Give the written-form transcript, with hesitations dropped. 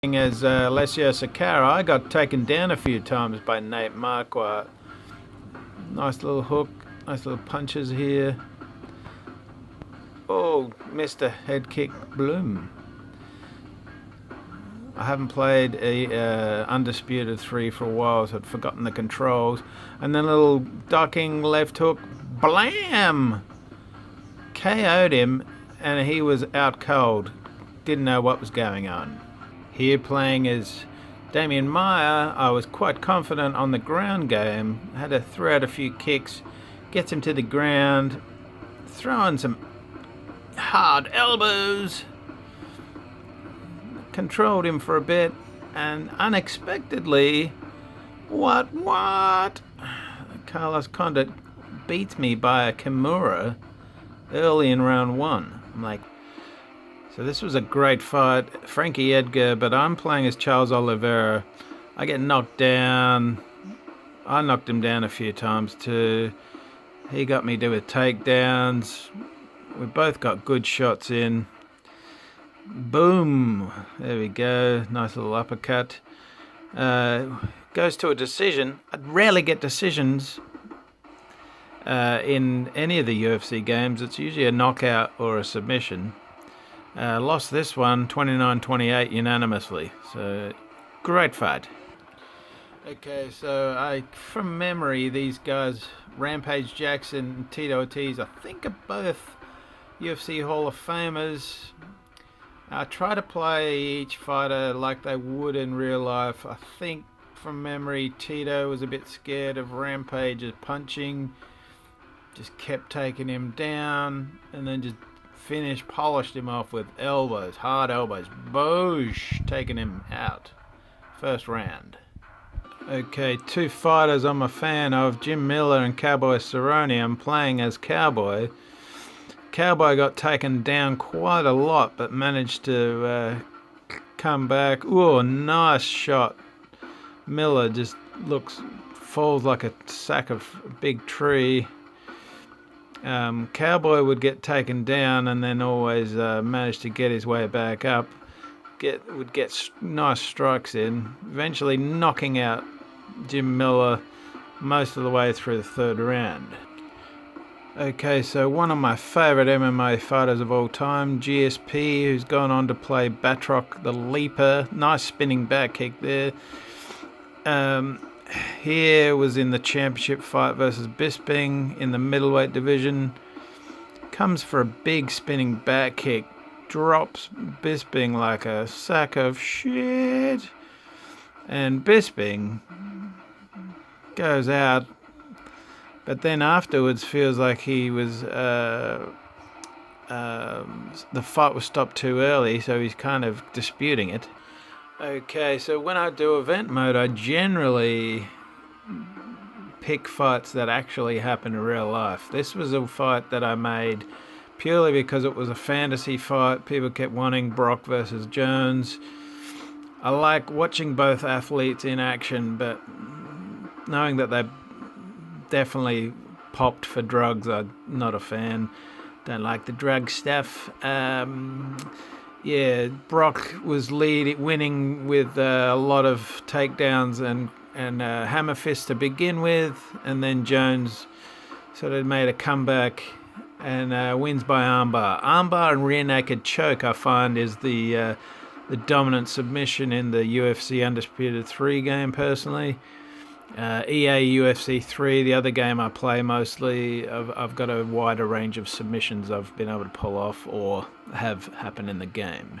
As Alessio Sakara, I got taken down a few times by Nate Marquardt. Nice little hook, nice little punches here. Oh, missed a head kick, Bloom. I haven't played a Undisputed 3 for a while, so I'd forgotten the controls. And then a little ducking left hook, blam! KO'd him, and he was out cold. Didn't know what was going on. Here playing as Damien Meyer, I was quite confident on the ground game. Had to throw out a few kicks, gets him to the ground, throwing some hard elbows. Controlled him for a bit, and unexpectedly, what? Carlos Condit beats me by a Kimura early in round one. I'm like, so this was a great fight. Frankie Edgar, but I'm playing as Charles Oliveira. I get knocked down. I knocked him down a few times too. He got me with takedowns. We both got good shots in. Boom. There we go. Nice little uppercut. Goes to a decision. I'd rarely get decisions in any of the UFC games. It's usually a knockout or a submission. Lost this one 29-28 unanimously. So great fight. Okay, so from memory, these guys, Rampage Jackson and Tito Ortiz, I think are both UFC Hall of Famers. I try to play each fighter like they would in real life. I think from memory, Tito was a bit scared of Rampage's punching. Just kept taking him down and then just polished him off with elbows, hard elbows. Boosh, taking him out. First round. Okay, two fighters I'm a fan of, Jim Miller and Cowboy Cerrone. I'm playing as Cowboy. Cowboy got taken down quite a lot, but managed to come back. Ooh, nice shot. Miller just falls like a sack of a big tree. Cowboy would get taken down and then always manage to get his way back up. Would get nice strikes in, eventually knocking out Jim Miller most of the way through the third round. Okay, so one of my favourite MMA fighters of all time, GSP, who's gone on to play Batroc the Leaper. Nice spinning back kick there. Here was in the championship fight versus Bisping in the middleweight division. Comes for a big spinning back kick. Drops Bisping like a sack of shit. And Bisping goes out. But then afterwards feels like he was... the fight was stopped too early, so he's kind of disputing it. Okay, so when I do event mode, I generally pick fights that actually happen in real life. This was a fight that I made purely because it was a fantasy fight. People kept wanting Brock versus Jones. I like watching both athletes in action, but knowing that they definitely popped for drugs, I'm not a fan. Don't like the drug stuff. Yeah, Brock was winning with a lot of takedowns and hammer fists to begin with, and then Jones sort of made a comeback and wins by armbar. Armbar and rear naked choke, I find, is the dominant submission in the UFC Undisputed 3 game, personally. EA UFC 3, the other game I play mostly, I've got a wider range of submissions I've been able to pull off or have happen in the game.